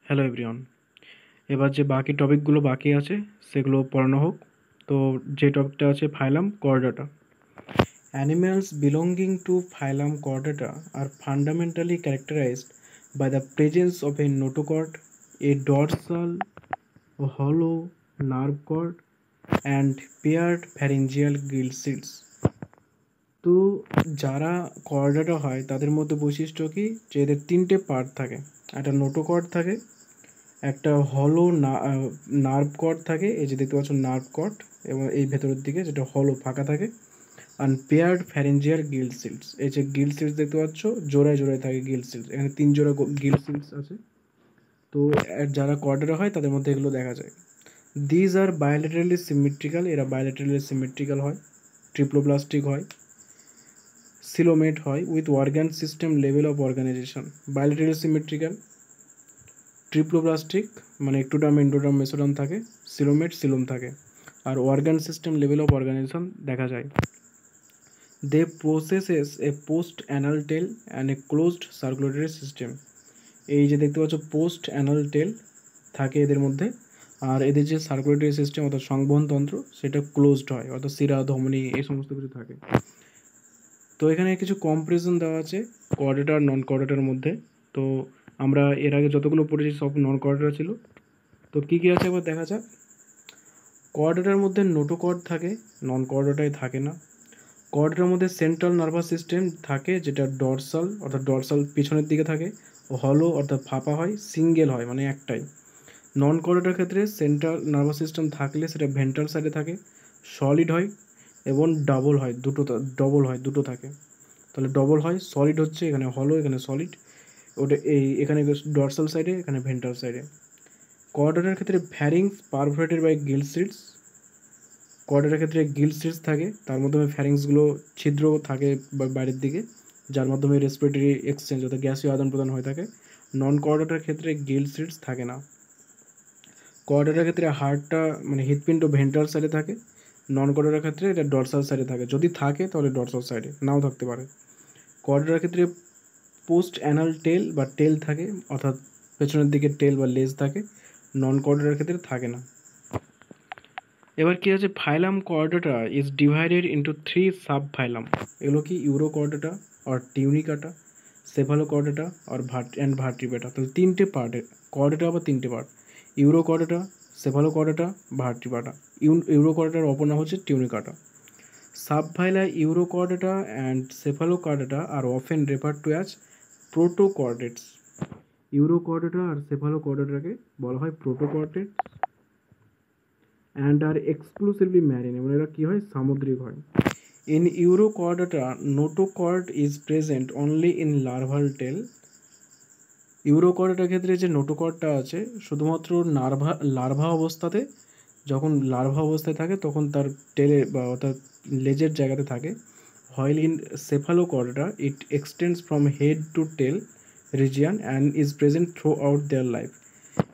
Hello everyone. এবার যে বাকি টপিকগুলো বাকি আছে সেগুলো পড়ানো হোক। তো যে টপিকটা আছে ফাইলাম chordata. Animals belonging to phylum Chordata are fundamentally characterized by the presence of a notochord, a dorsal hollow nerve cord, and paired pharyngeal gill shields. তো যারা কর্ডাটা হয় তাদের মধ্যে বৈশিষ্ট্য কি, যে এদের তিনটে পার্ট থাকে। একটা নোটোকর্ড থাকে, একটা হলো নার্ভ কর্ড থাকে, এই যে দেখতে পাচ্ছ নার্ভ কর্ড, এবং এই ভেতরের দিকে যেটা হলো ফাঁকা থাকে। আনপেয়ার্ড ফ্যারেঞ্জিয়াল গিল সিল্স, এই যে গিল সিল্স দেখতে পাচ্ছ জোড়ায় জোড়ায় থাকে গিল সিল্স, এখানে 3 জোড়া গিল সিল্স আছে। তো যারা কর্ডারা হয় তাদের মধ্যে এগুলো দেখা যায়। দিজ আর বায়োলেটারালি সিমেট্রিক্যাল, এরা বায়োলেটারালি সিমেট্রিক্যাল হয়, ট্রিপ্লোপ্লাস্টিক হয়, সিলোমেট হয় with organ system level of organisation. Bilaterally symmetrical, triploblastic মানে একটুডাম এন্ডোডাম মেসোডাম থাকে, সিলোমেট সিলোম থাকে, আর organ system level of organisation দেখা যায়। They possess a post anal tail and a closed circulatory system. এই যে দেখতে পাচ্ছ পোস্ট অ্যানাল টেল থাকে এদের মধ্যে, আর এদের যে সার্কুলেটরি সিস্টেম অর্থাৎ সংবহনতন্ত্র সেটা ক্লোজড হয়, অর্থাৎ শিরা ধমনী এই সমস্ত কিছু থাকে। তো এখানে কিছু কম্পারিজন দেওয়া আছে কোয়াড্রেটার নন কোয়াড্রেটার মধ্যে। তো আমরা এর আগে যতগুলো পড়েছি সব নন কোয়াড্রেটার ছিল। তো কী কী আছে একবার দেখা যাক। কোয়াড্রেটার মধ্যে নোটোকর্ড থাকে, নন কোয়াড্রেটায় থাকে না। কোয়াড্রেটার মধ্যে সেন্ট্রাল নার্ভাস সিস্টেম থাকে, যেটা ডরসাল অর্থাৎ ডরসাল পিছনের দিকে থাকে, হলো অর্থাৎ ফাঁপা হয়, সিঙ্গেল হয় মানে একটাই। নন কোয়াড্রেটার ক্ষেত্রে সেন্ট্রাল নার্ভাস সিস্টেম থাকলে সেটা ভেন্ট্রাল সাইডে থাকে, সলিড হয় এবং ডবল হয়, দুটো থাকে। তাহলে ডবল হয়, সলিড হচ্ছে এখানে হলো, এখানে সলিড, ওটা এখানে ডরসাল সাইডে, এখানে ভেন্ট্রাল সাইডে। কোয়াড্রেটার ক্ষেত্রে pharynx perforated by gill slits. কোয়াড্রেটার ক্ষেত্রে গিল সিটস থাকে, তার মাধ্যমে ফ্যারিংসগুলো ছিদ্র থাকে বাইরের দিকে, যার মাধ্যমে রেসপিরেটরি এক্সচেঞ্জ অর্থাৎ গ্যাসীয় আদান প্রদান হয়ে থাকে। নন কোয়াড্রেটার ক্ষেত্রে গিল সিটস থাকে না। কোয়াড্রেটার ক্ষেত্রে হার্টটা মানে হৃৎপিণ্ড ভেন্ট্রাল সাইডে থাকে, নন কোয়াড্রেটার ক্ষেত্রে এটা ডরসাল সাইডে থাকে, যদি থাকে তাহলে ডরসাল সাইডে, নাও থাকতে পারে। কোয়াড্রেটার ক্ষেত্রে পোস্ট অ্যানাল টেল বা টেল থাকে, অর্থাৎ পেছনের দিকে টেল বা লেজ থাকে, নন কোয়াড্রেটার ক্ষেত্রে থাকে না। এবার কি আছে, ফাইলাম কোয়াড্রেটা ইজ ডিভাইডেড ইন্টু 3 সাব ফাইলাম। এগুলো কি ইউরো কোয়াড্রেটা আর টিউনিকাটা, সেফালো কোয়াড্রেটা আর ভার্টিব্রেটা। তাহলে তিনটে পার্টের কোয়াড্রেটা, আবার তিনটে part, urochordata, cephalochordata, vertebrata. ইউরো কোয়াড্রেটার অপর নাম হচ্ছে tunicata. Subphyla urochordata and cephalochordata are often refer to as protochordates. ইউরো কোয়াড্রেটা আর সেফালো কোয়াড্রেটাকে বলা হয় protochordates and are exclusively marine, এবং এরা কী হয়, সামুদ্রিক হয়। In urochordata notochord is present only in larval tail. ইউরো কোয়াড্রেটার ক্ষেত্রে যে নোটোকর্ডটা আছে শুধুমাত্র লার্ভা অবস্থাতে, যখন লার্ভা অবস্থায় থাকে তখন তার টেলে বা অর্থাৎ লেজের জায়গাতে থাকে। While in cephalochordata it extends from head to tail region and is present throughout their life.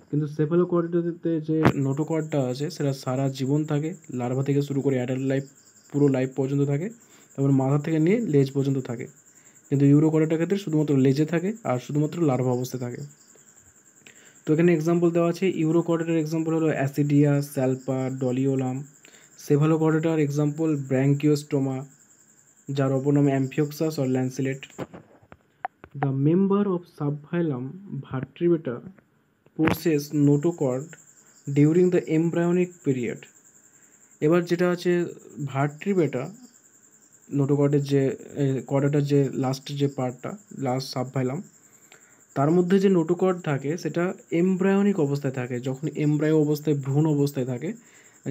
কিন্তু সেফালোকর্ডাতে যে নোটোকর্ডটা আছে সেটা সারা জীবন থাকে, লার্ভা থেকে শুরু করে অ্যাডাল্ট লাইফ, পুরো লাইফ পর্যন্ত থাকে, এবং মাথা থেকে নিয়ে লেজ পর্যন্ত থাকে। কিন্তু ইউরোকর্ডাটার ক্ষেত্রে শুধুমাত্র লেজে থাকে আর শুধুমাত্র লার্ভা অবস্থায় থাকে। তো এখানে এক্সাম্পল দেওয়া আছে, ইউরোকর্ডেটার এক্সাম্পল হলো অ্যাসিডিয়া, স্যালপা, ডলিওলাম। সেফালোকর্ডেটার এক্সাম্পল ব্র্যাঙ্কিওস্টোমা, যার অপর নাম amphioxus or lancelet. The member of subphylum vertebrata possess notochord during the embryonic period. এবার যেটা আছে ভার্টিব্রেটা, নোটোকর্ডের যে কর্ডেটার যে লাস্ট যে পার্টটা, লাস্ট সাবফাইলাম, তার মধ্যে যে নোটোকর্ড থাকে সেটা এমব্রায়োনিক অবস্থায় থাকে, যখন এমব্রায়ো অবস্থায় ভ্রূণ অবস্থায় থাকে,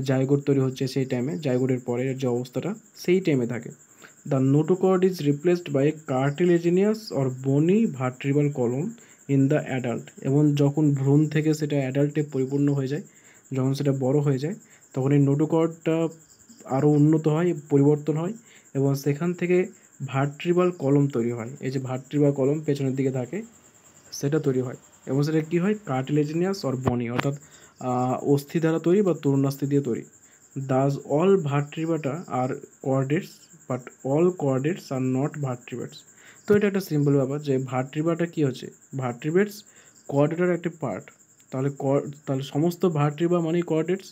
জাইগোট তৈরি হচ্ছে সেই টাইমে, জাইগোটের পরের যে অবস্থাটা সেই টাইমে থাকে। The notochord is replaced by cartilaginous or bony vertebral column in the adult. এবং যখন ভ্রূণ থেকে সেটা অ্যাডাল্টে পরিপূর্ণ হয়ে যায়, যখন সেটা বড় হয়ে যায়, তখন এই নোটোকর্ডটা আরও উন্নত হয়, পরিবর্তন হয়, এবং সেখান থেকে ভার্টিব্রাল কলম তৈরি হয়। এই যে ভার্টিব্রাল কলম পেছনের দিকে থাকে সেটা তৈরি হয়, এবং সেটা কী হয়, কার্টিলেজিনিয়াস অর বনি, অর্থাৎ অস্থি দ্বারা তৈরি বা তরুণাস্থি দিয়ে তৈরি। Thus all vertebrata are chordates, but all chordates are not vertebrates. তো এটা একটা সিম্পল ব্যাপার যে ভার্টিব্রেটা কী হচ্ছে, ভার্টিব্রেটস কোয়াড্রেটার একটা পার্ট, তাহলে সমস্ত ভার্টিব্রা মানেই কর্ডেটস,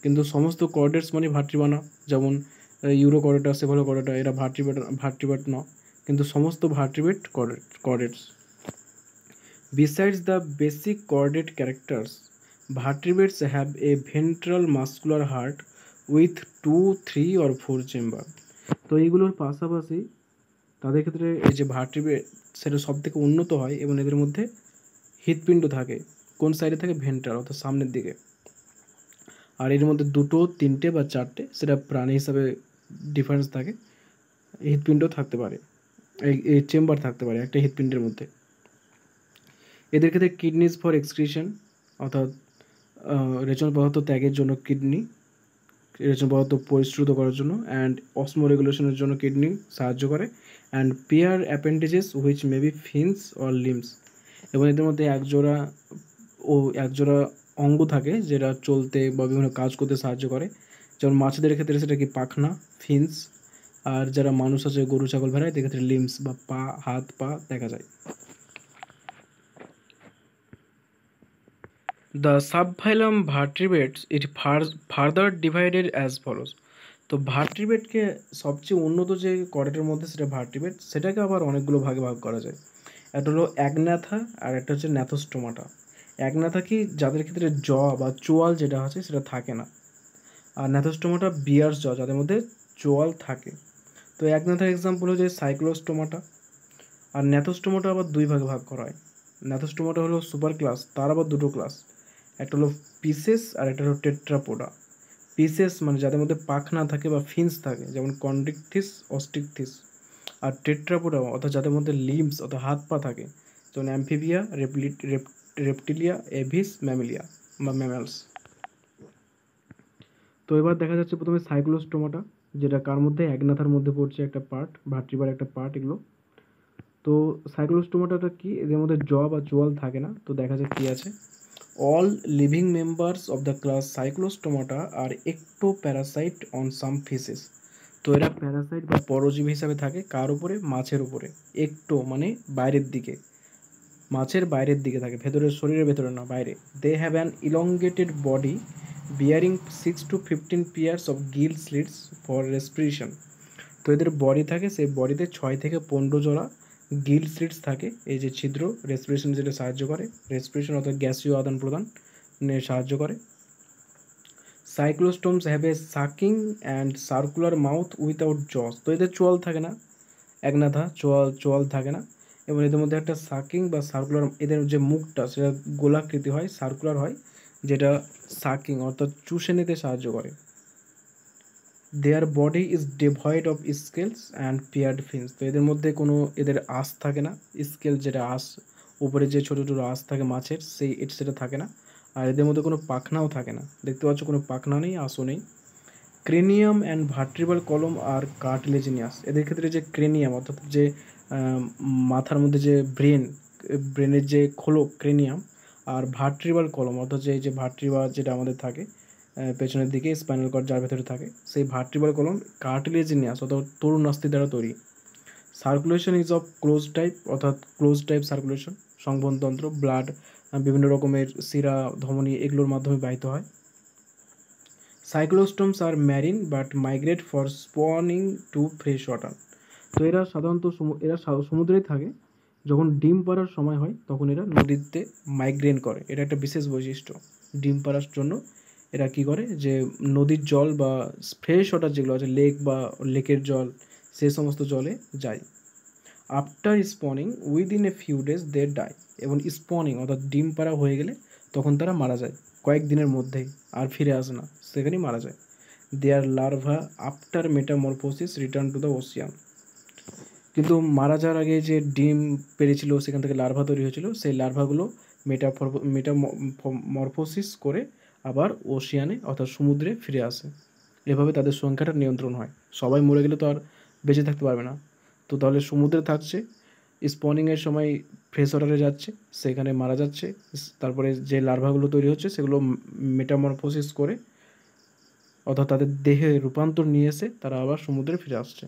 কিন্তু সমস্ত কর্ডেটস মানে ভার্টিব্রা না। যেমন ইউরোকর্ডেটা, সেফালোকর্ডেটা, এরা ভার্টিব্রেট না, কিন্তু সমস্ত vertebrate কর্ডেটস। Besides the basic chordate characters, vertebrates have a ventral muscular heart with 2, 3 or 4 chamber. তো এইগুলোর পাশাপাশি তাদের ক্ষেত্রে এই যে ভার্টিব্রেট সেটা সব থেকে উন্নত হয় এবং এদের মধ্যে হৃৎপিণ্ড থাকে। কোন সাইডে থাকে? ভেন্ট্রাল, অর্থাৎ সামনের দিকে। আর এর মধ্যে 2, 3 বা 4 সেটা প্রাণী হিসাবে ডিফারেন্স থাকে। হৃৎপিণ্ড থাকতে পারে, এই চেম্বার থাকতে পারে একটা হৃৎপিণ্ডের মধ্যে। এদের ক্ষেত্রে কিডনিজ ফর এক্সক্রিশন, অর্থাৎ রেচন পদার্থ ত্যাগের জন্য কিডনি, রেচন পদার্থ পরিশ্রুত করার জন্য, অ্যান্ড অসমো রেগুলেশনের জন্য কিডনি সাহায্য করে, and pair appendages which may be fins or limbs. এবং এদের মধ্যে একজোড়া অঙ্গ থাকে যেটা চলতে বা বিভিন্ন কাজ করতে সাহায্য করে। যেমন মাছেদের ক্ষেত্রে সেটা কি পাখনা, ফিন্স, আর যারা মানুষ আছে গরু ছাগল ভেড়া এদের ক্ষেত্রে লিমস বা পা, হাত পা দেখা যায়। The subphylum Vertebrates it further divided as follows. তো ভার্টিব্রেটকে সবচেয়ে উন্নত যে কর্ডেটের মধ্যে সেটা ভার্টিব্রেট, সেটাকে আবার অনেকগুলো ভাগে ভাগ করা যায়। একটা হলো অ্যাগন্যাথা আর একটা হচ্ছে ন্যাথোস্টোমাটা। অ্যাগন্যাথা কি? যাদের ক্ষেত্রে জ বা চোয়াল যেটা আছে সেটা থাকে না। আর ন্যাথোস্টোমাটা বিয়ার্স জ, যাদের মধ্যে চোয়াল থাকে। তো অ্যাগন্যাথার এক্সাম্পল হচ্ছে সাইক্লোস্টোমাটা। আর ন্যাথোস্টোমাটা আবার দুই ভাগে ভাগ করা হয়। ন্যাথোস্টোমাটা হলো সুপার ক্লাস, তার আবার দুটো ক্লাস, একটা হলো পিসেস আর একটা হলো টেট্রাপোডা। পিসেস মানে যাদের মধ্যে পাখনা থাকে বা ফিন্স থাকে, যেমন কন্ড্রিকথিস, অস্টিকথিস। আর টেট্রাপোডা অর্থাৎ যাদের মধ্যে লিম্বস অর্থাৎ হাত পা থাকে, যেমন অ্যামফিবিয়া, রেপটিলিয়া, এভিস, ম্যামিলিয়া বা ম্যামেলস। তো এবার দেখা যাচ্ছে প্রথমে সাইক্লোস্টোমাটা, যেটা কার মধ্যে? অ্যাগনাথার মধ্যে পড়ছে, একটা পার্ট, ভার্টিব্রার একটা পার্ট এগুলো। তো সাইক্লোস্টোমাটাটা কি? এদের মধ্যে জ বা চোয়াল থাকে না। তো দেখা যায় কি আছে, all living members of the class Cyclostomata are ectoparasite on some fishes. তো এরা প্যারাসাইট বা পরজীবী হিসাবে থাকে কার উপরে? মাছের উপরে। একটো মানে বাইরের দিকে, মাছের বাইরের দিকে থাকে, ভেতরের শরীরের ভেতরে না, বাইরে। They have an elongated body bearing 6 to 15 pairs of gill slits for respiration. তো এদের বডি থাকে, সেই বডিতে 6 থেকে 15 জোড়া গিল স্লিটস থাকে, এই যে ছিদ্র, রেসপিরেশন যেটা সাহায্য করে, রেসপিরেশন অর্থাৎ গ্যাসীয় আদান প্রদান সাহায্য করে। Cyclostomes have a sucking and circular mouth without jaws. তো এদের চোয়াল থাকে না, একনাথা চোয়াল থাকে না, এবং এদের মধ্যে একটা সাকিং বা সার্কুলার, এদের যে মুখটা সেটা গোলাকৃতি হয়, সার্কুলার হয়, যেটা সাকিং অর্থাৎ চুষে নিতে সাহায্য করে। Their body is devoid of scales and paired fins. তো এদের মধ্যে কোনো এদের আঁশ থাকে না, স্কেল যেটা আঁশ, উপরে যে ছোটো ছোটো আঁশ থাকে মাছের, সেটা থাকে না। আর এদের মধ্যে কোনো পাখনাও থাকে না, দেখতে পাচ্ছ কোনো পাখনা নেই, আঁশও নেই। ক্রেনিয়াম অ্যান্ড ভার্টিব্রাল কলম আর কার্টিলেজিনিয়াস। এদের ক্ষেত্রে যে ক্রেনিয়াম অর্থাৎ যে মাথার মধ্যে যে ব্রেনের যে খোলক, ক্রেনিয়াম, আর ভার্টিব্রাল কলম অর্থাৎ যে ভার্টিব্রা যেটা আমাদের থাকে পেছনের দিকে, স্পাইনাল কর্ড যার ভেতরে থাকে, সেই ভার্টিব্রাল কলম কার্টিলেজিনিয়াস অর্থাৎ তরুণ অস্থি দ্বারা তৈরি। Circulation is of close type, অর্থাৎ ক্লোজ টাইপ সার্কুলেশন, সংবহনতন্ত্র, ব্লাড বিভিন্ন রকমের শিরা, ধমনী এগুলোর মাধ্যমে বাহিত হয়। Cyclostomes are marine but migrate for spawning to fresh water. তো এরা সাধারণত সমুদ্রেই থাকে, যখন ডিম পাড়ার সময় হয় তখন এরা নদীতে মাইগ্রেন করে, এটা একটা বিশেষ বৈশিষ্ট্য। ডিম পাড়ার জন্য এরা কী করে, যে নদীর জল বা ফ্রেশ ওয়াটার যেগুলো আছে, লেক বা লেকের জল, সে সমস্ত জলে যায়। After spawning within a few days they die. এবং স্পনিং অর্থাৎ ডিম পাড়া হয়ে গেলে তখন তারা মারা যায়, কয়েকদিনের মধ্যেই, আর ফিরে আসে না, সেখানেই মারা যায়। Their larvae after metamorphosis return to the ocean. কিন্তু মারা যাওয়ার আগে যে ডিম পেরেছিল, সেখান থেকে লার্ভা তৈরি হয়েছিল, সেই লার্ভাগুলো মেটামরফোসিস করে আবার ওশিয়ানে অর্থাৎ সমুদ্রে ফিরে আসে। এভাবে তাদের সংখ্যাটা নিয়ন্ত্রণ হয়। সবাই মরে গেলে তো আর বেঁচে থাকতে পারবে না, তো তাহলে সমুদ্রে থাকছে, স্পনিংয়ের সময় ফ্রেশ ওয়াটারে যাচ্ছে, সেখানে মারা যাচ্ছে, তারপরে যে লার্ভাগুলো তৈরি হচ্ছে সেগুলো মেটামরফোসিস করে অর্থাৎ তাদের দেহে রূপান্তর নিয়ে এসে তারা আবার সমুদ্রে ফিরে আসছে।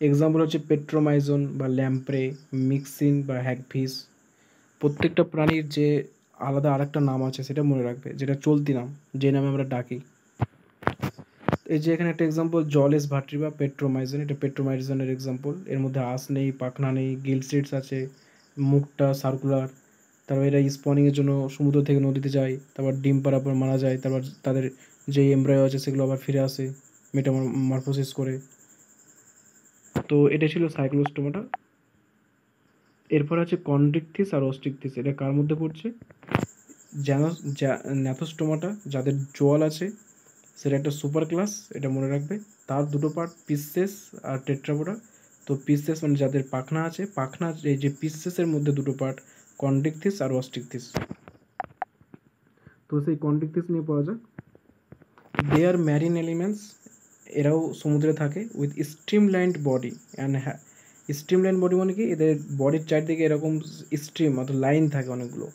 এক্সাম্পল হচ্ছে পেট্রোমাইজন বা ল্যাম্প্রে, মিক্সিন বা হ্যাগফিশ। প্রত্যেকটা প্রাণীর যে আলাদা আরেকটা নাম আছে, সেটা মনে রাখবে, যেটা চলতি নাম, যে নামে আমরা ডাকি। এই যে এখানে একটা এক্সাম্পল, জলেস ভাট্রি বা পেট্রোমাইজেন, এটা পেট্রোমাইজেনের এক্সাম্পল। এর মধ্যে আঁশ নেই, পাখনা নেই, গিল সিডস আছে, মুখটা সার্কুলার। তারপর এরা স্পনিংয়ের জন্য সমুদ্র থেকে নদীতে যায়, তারপর ডিম পাড়ার পর মারা যায়, তারপর তাদের যে এমব্রায়ো আছে সেগুলো আবার ফিরে আসে মেটামরফোসিস করে। তো এটা ছিল সাইক্লোস্টোমাটা। এরপর আছে কন্ড্রিকথিস আর অস্টিকথিস। এটা কার মধ্যে পড়ছে? ন্যাথোস্টোমাটা, যাদের জোয়াল আছে, সেটা একটা সুপার ক্লাস, এটা মনে রাখবে। তার দুটো পার্ট, পিসেস আর টেট্রাপোডা। তো পিসেস মানে যাদের পাখনা আছে, পাখনা এই যে পিসেসের মধ্যে দুটো পার্ট, কন্ড্রিকথিস আর অস্টিকথিস। তো সেই কন্ড্রিকথিস নিয়ে পড়া যাক। দে আর ম্যারিন এলিমেন্টস, এরাও সমুদ্রে থাকে, with streamlined body and streamline body মানে কি, এদের বডির চারদিকে এরকম স্ট্রিম অর্থাৎ লাইন থাকে অনেকগুলো।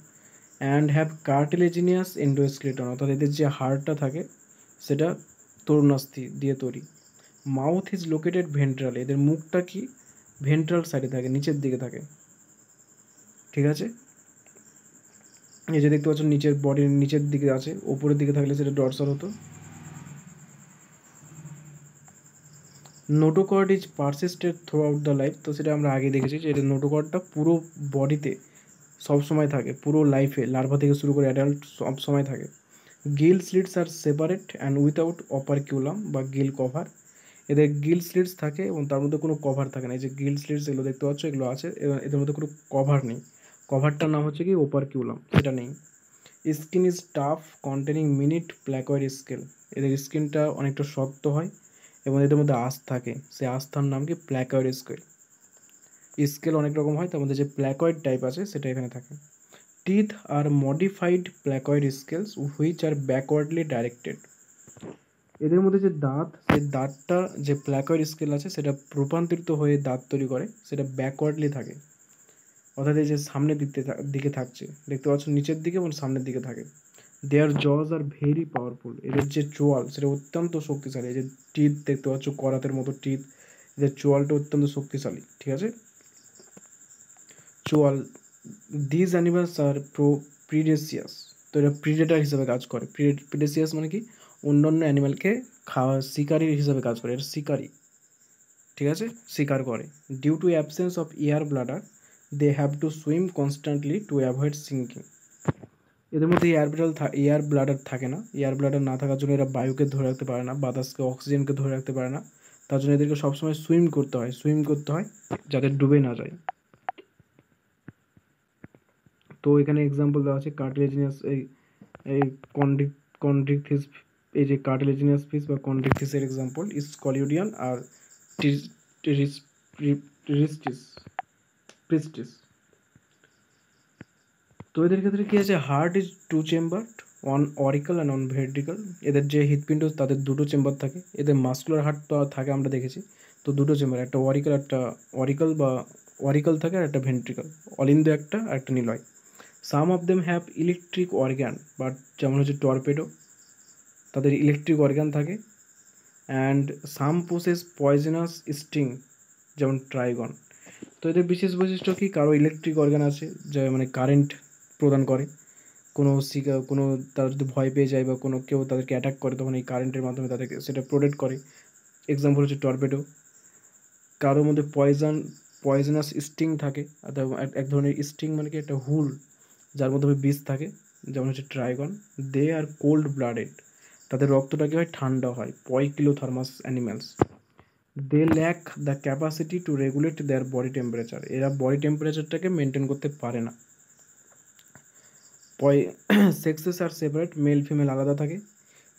অ্যান্ড হ্যাভ কার্টিলেজিনিয়াস এন্ডোস্কেলেটন, অর্থাৎ এদের যে হাড়টা থাকে সেটা তরুণাস্থি দিয়ে তৈরি। মাউথ ইজ লোকেটেড ভেন্ট্রাল, এদের মুখটা কি ভেন্ট্রাল সাইডে থাকে, নিচের দিকে থাকে। ঠিক আছে, এই যে দেখতে পাচ্ছ নিচের বডির নিচের দিকে আছে, ওপরের দিকে থাকলে সেটা ডরসাল হতো। Notochord is persisted through out the life, তো সেটা আমরা আগে দেখেছি যে এটা নোটোকর্ডটা পুরো বডিতে সব সময় থাকে, পুরো লাইফে, লার্ভা থেকে শুরু করে অ্যাডাল্ট সব সময় থাকে। গিল স্লিটস আর সেপারেট অ্যান্ড উইথাউট অপারকিউলাম বা গিল কভার, এদের গিল স্লিটস থাকে এবং তার মধ্যে কোনো কভার থাকে না। এই যে গিল স্লিটস এগুলো দেখতে পাচ্ছ, এগুলো আছে, এদের মধ্যে কোনো কভার নেই। কভারটার নাম হচ্ছে কি ওপারকিউলাম, সেটা নেই। Skin is tough containing minute placoid scale, এদের স্কিনটা অনেকটা শক্ত হয় এবং এদের মধ্যে আঁশ থাকে, সেই আঁশটার নাম কি প্ল্যাকয়েড স্কেল। স্কেল অনেক রকম হয়, তার মধ্যে যে প্ল্যাকয়েড টাইপ আছে সেটা এখানে থাকে। Teeth are modified placoid scales which are backwardly directed, এদের মধ্যে যে দাঁত, সেই দাঁতটা যে প্ল্যাকয়েড স্কেল আছে সেটা রূপান্তরিত হয়ে দাঁত তৈরি করে, সেটা ব্যাকওয়ার্ডলি থাকে, অর্থাৎ এই যে সামনের দিকে থাকছে, দেখতে পাচ্ছ নিচের দিকে এবং সামনের দিকে থাকে। দেয়ার জজ আর ভেরি পাওয়ারফুল, এদের যে চোয়াল সেটা অত্যন্ত শক্তিশালী। এই যে টিথ দেখতে পাচ্ছ করাতের মতো টিথ, এদের চোয়ালটা অত্যন্ত শক্তিশালী। ঠিক আছে, চোয়াল। দিজ অ্যানিমালস আর প্রিডেসিয়াস, তো এটা প্রিডেটার হিসেবে কাজ করে। প্রিডেসিয়াস মানে কি, অন্যান্য অ্যানিমালকে খাওয়া, শিকারি হিসেবে কাজ করে, এটা শিকারি। ঠিক আছে, শিকার করে। Due to absence of air bladder they have to swim constantly to avoid sinking, এদের মধ্যে এয়ার ব্লাডার থাকে না। এয়ার ব্লাডার না থাকার জন্য এরা বায়ুকে ধরে রাখতে পারে না, বাতাসকে, অক্সিজেনকে ধরে রাখতে পারে না। তার জন্য এদেরকে সবসময় সুইম করতে হয় যাতে ডুবে না যায়। তো এখানে এক্সাম্পল দেওয়া আছে কার্টিলেজিনিয়াস, এই কন্ড্রিকথিস, এই যে কার্টিলেজিনিয়াস ফিশ বা কন্ড্রিকথিসের এক্সাম্পল স্কলিউডিয়ান আর প্রিস্টিস। তো এদের ক্ষেত্রে কি আছে, heart is two chamber, one auricle and one ventricle, এদের যে হৃৎপিণ্ড তাদের দুটো চেম্বার থাকে। এদের মাস্কুলার হার্ট তো থাকে আমরা দেখেছি, তো দুটো চেম্বার, একটা অরিকাল থাকে আর একটা ভেন্ট্রিকল, অলিন্দ একটা আর একটা নিলয়। Some of them have electric organ, but যেমন হচ্ছে টর্পেডো, তাদের ইলেকট্রিক অর্গ্যান থাকে। And some possess poisonous sting, যেমন ট্রাইগন। তো এদের বিশেষ বৈশিষ্ট্য কি, কারো ইলেকট্রিক অর্গ্যান আছে যা মানে কারেন্ট প্রদান করে, কোনো তারা যদি ভয় পেয়ে যায় বা কোনো কেউ তাদেরকে অ্যাটাক করে তখন এই কারেন্টের মাধ্যমে তাদেরকে সেটা প্রোটেক্ট করে। এক্সাম্পল হচ্ছে টর্পেডো। কারোর মধ্যে পয়জনাস স্টিং থাকে, অর্থাৎ এক ধরনের স্টিং মানে কি একটা হুল যার মধ্যে বিষ থাকে, যেমন হচ্ছে ট্রাইগন। দে আর কোল্ড ব্লাডেড, তাদের রক্তটা কি হয়, ঠান্ডা হয়, poikilothermous animals. They lack the capacity to regulate their body temperature, এরা বডি টেম্পারেচারটাকে মেনটেন করতে পারে না। Sexes are separate, male female আলাদা থাকে।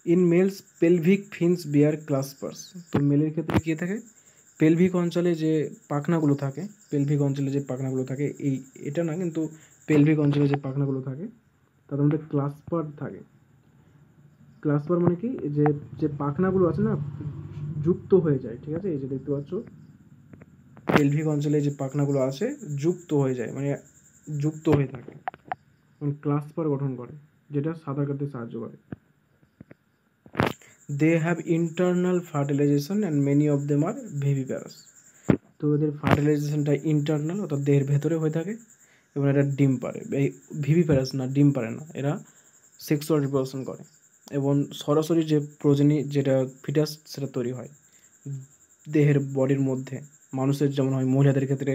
ইন মেলস পেলভিক ফিন্স বিয়ার ক্লাসপার্স, তো মেলের ক্ষেত্রে কী থাকে, পেলভিক অঞ্চলে যে পাখনাগুলো থাকে, এটা না কিন্তু পেলভিক অঞ্চলে যে পাখনাগুলো থাকে তাদের মধ্যে ক্লাসপার থাকে। ক্লাসপার মানে কি, যে পাখনাগুলো আছে না যুক্ত হয়ে যায়। ঠিক আছে, এই যে দেখতে পাচ্ছ পেলভিক অঞ্চলে যে পাখনাগুলো আছে যুক্ত হয়ে যায়, মানে যুক্ত হয়ে থাকে, ক্লাসপার গঠন করে, যেটা সাঁতার কাটতে সাহায্য করে। They have internal fertilisation and many of them are viviparous, তো এদের ফার্টিলাইজেশনটা ইন্টারনাল অর্থাৎ দেহের ভেতরে হয়ে থাকে, এবং এরা ডিম পারে। এই ভিভিপ্যারাস না, ডিম পারে না, এরা সেক্সুয়াল রিপ্রোডাকশন করে এবং সরাসরি যে প্রোজেনি যেটা ফিটাস সেটা তৈরি হয় দেহের বডির মধ্যে। মানুষের যেমন হয় মহিলাদের ক্ষেত্রে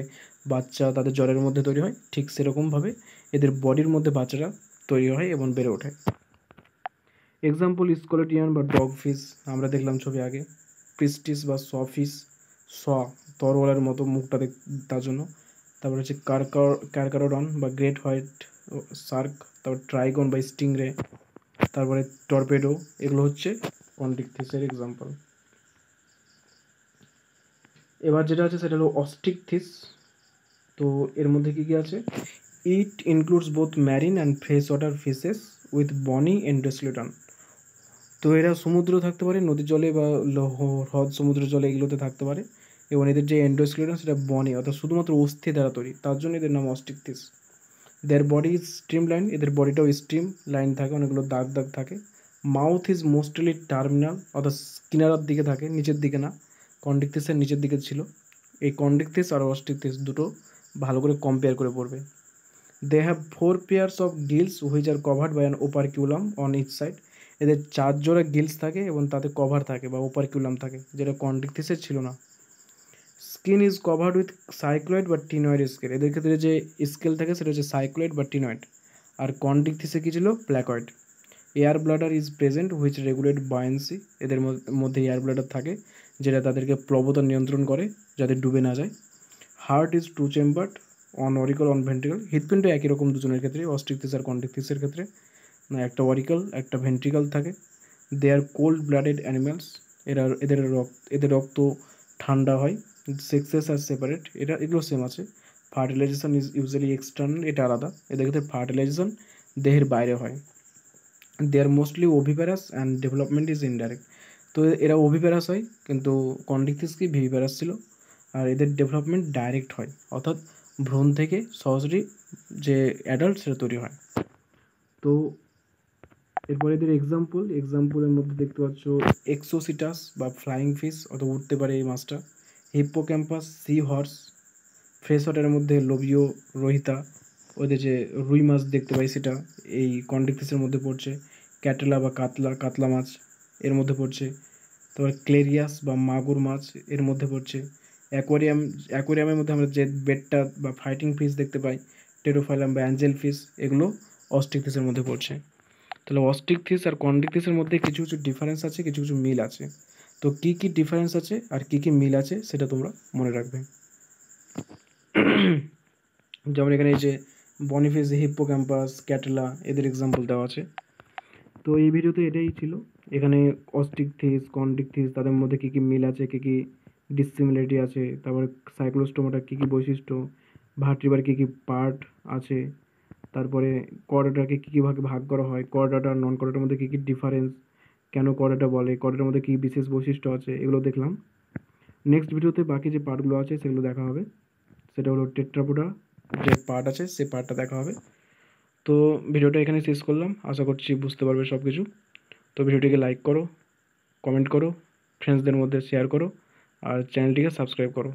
বাচ্চা তাদের জ্বরের মধ্যে তৈরি হয়, ঠিক সেরকমভাবে এদের বডির মধ্যে বাচ্চারা তৈরি হয় এবং বেড়ে ওঠে। এক্সাম্পল স্কলেটিয়ান বা ডগ ফিশ আমরা দেখলাম ছবি আগে, প্রিস্টিস বা ফিশ, তরোয়ালের মতো মুখটা তার জন্য। তারপর হচ্ছে কারকারোডন বা গ্রেট হোয়াইট শার্ক, তারপর ট্রাইগন বা স্টিংরে, তারপরে টর্পেডো, এগুলো হচ্ছে কন্টিক থিসের এক্সাম্পল। এবার যেটা আছে সেটা হলো অস্টিক থিস। তো এর মধ্যে কী কী আছে? It includes both marine and fresh water fishes with bony endoskeleton. তো এরা সমুদ্র থাকতে পারে, নদীর জলে বা হ্রদ সমুদ্র জলে এগুলোতে থাকতে পারে, এবং এদের যে এন্ডোস্কেলেটন সেটা বনি অর্থাৎ শুধুমাত্র অস্থি দ্বারা তৈরি, তার জন্য এদের নাম osteichthyes. Their body is streamline, এদের বডিটাও স্ট্রিম লাইন থাকে, অনেকগুলো দাগ দাগ থাকে। মাউথ ইজ মোস্টলি টার্মিনাল অর্থাৎ কিনারার দিকে থাকে, নিচের দিকে না। কন্ডিক থিসের নিচের দিকে ছিল। এই কন্ডিক থিস আর অস্টিক থিস দুটো ভালো করে কম্পেয়ার করে পড়বে। They have 4 pairs of gills which are covered by an operculum on each side. এদের 4 জোড়া গিলস থাকে এবং তাতে কভার থাকে বা ওপারকিউলাম থাকে, যেটা কন্ডিক থিসের ছিল না। Skin is covered with cycloid বা টিনয়েড স্কেল। এদের ক্ষেত্রে যে স্কেল থাকে সেটা হচ্ছে সাইক্লয়েড বা টিনয়েড। আর কন্ডিক থিসে কী ছিল? Placoid. Air bladder is present which regulate buoyancy. এদের মধ্যে এয়ার ব্লাডার থাকে যেটা তাদেরকে প্লবতা নিয়ন্ত্রণ করে যাতে ডুবে না যায়। Heart is 2 chambered on oracle on ventricle. হৃৎপিণ্ড একই রকম দুজনের ক্ষেত্রে, অস্টিক থিস আর কন্ডিক থিসের ক্ষেত্রে একটা অরিকল একটা ভেন্ট্রিকল থাকে। They are cold blooded animals. এদের রক্ত ঠান্ডা হয়। সেক্সেস আর সেপারেট, এগুলো সেম আছে। ফার্টিলাইজেশন ইজ ইউজুয়ালি এক্সটার্নাল, এটা আলাদা। এদের ক্ষেত্রে ফার্টিলাইজেশন দেহের বাইরে হয়। They are mostly oviparous and development is indirect. তো এরা ওভিপ্যারাস হয়, কিন্তু কন্ডিক থিস কি ভিভিপ্যারাস ছিল। আর এদের ডেভেলপমেন্ট ডাইরেক্ট হয়, অর্থাৎ ভ্রূণ থেকে সরাসরি যে অ্যাডাল্ট সেটা তৈরি হয়। তো এরপরে এদের এক্সাম্পলের মধ্যে দেখতে পাচ্ছ এক্সোসিটাস বা ফ্লাইং ফিশ, অথবা উঠতে পারে এই মাছটা। Hippocampus, sea horse. ফ্রেশ ওয়াটারের মধ্যে লোবিও রোহিতা, ওদের যে রুই মাছ দেখতে পাই সেটা এই কন্ডিক ফিশের মধ্যে পড়ছে। ক্যাটেলা বা কাতলা মাছ এর মধ্যে পড়ছে। তারপর ক্লেরিয়াস বা মাগুর মাছ এর মধ্যে পড়ছে। অ্যাকোয়ারিয়ামের মধ্যে আমরা যে বেটটা বা ফাইটিং ফিশ দেখতে পাই, টেরোফাইলাম বা অ্যাঞ্জেল ফিশ, এগুলো অস্টিক ফিশের মধ্যে পড়ছে। তাহলে অস্টিক ফিশ আর কন্ডিক ফিশের মধ্যে কিছু কিছু ডিফারেন্স আছে, কিছু কিছু মিল আছে। তো কী কী ডিফারেন্স আছে আর কী কী মিল আছে সেটা তোমরা মনে রাখবে। যেমন এখানে এই যে বনিফিস, হিপ্পোক্যাম্পাস, ক্যাটেলা, এদের এক্সাম্পল দেওয়া আছে। তো এই ভিডিওতে এটাই ছিল। এখানে অস্টিক থিস, কন্ডিক থিস, তাদের মধ্যে কী কী মিল আছে, কী কী ডিসিমিলারিটি আছে, তারপরে সাইক্লোস্টোমাটার কী কী বৈশিষ্ট্য, ভার্টিব্রার কী কী পার্ট আছে, তারপরে কর্ডাটাকে কী কী ভাগে ভাগ করা হয়, কর্ডাটা নন কর্ডাটার মধ্যে কী কী ডিফারেন্স, কেন কর্ডাটা বলে, কর্ডাটার মধ্যে কী বিশেষ বৈশিষ্ট্য আছে, এগুলো দেখলাম। নেক্সট ভিডিওতে বাকি যে পার্টগুলো আছে সেগুলো দেখা হবে। সেটা হলো টেট্রাপোডা যে পার্ট আছে সেই পার্টটা দেখা হবে। তো ভিডিওটা এখানে শেষ করলাম, আশা করছি বুঝতে পারবে সব কিছু। তো ভিডিওটিকে লাইক করো, কমেন্ট করো, ফ্রেন্ডসদের মধ্যে শেয়ার করো, আর চ্যানেলটিকে সাবস্ক্রাইব করো।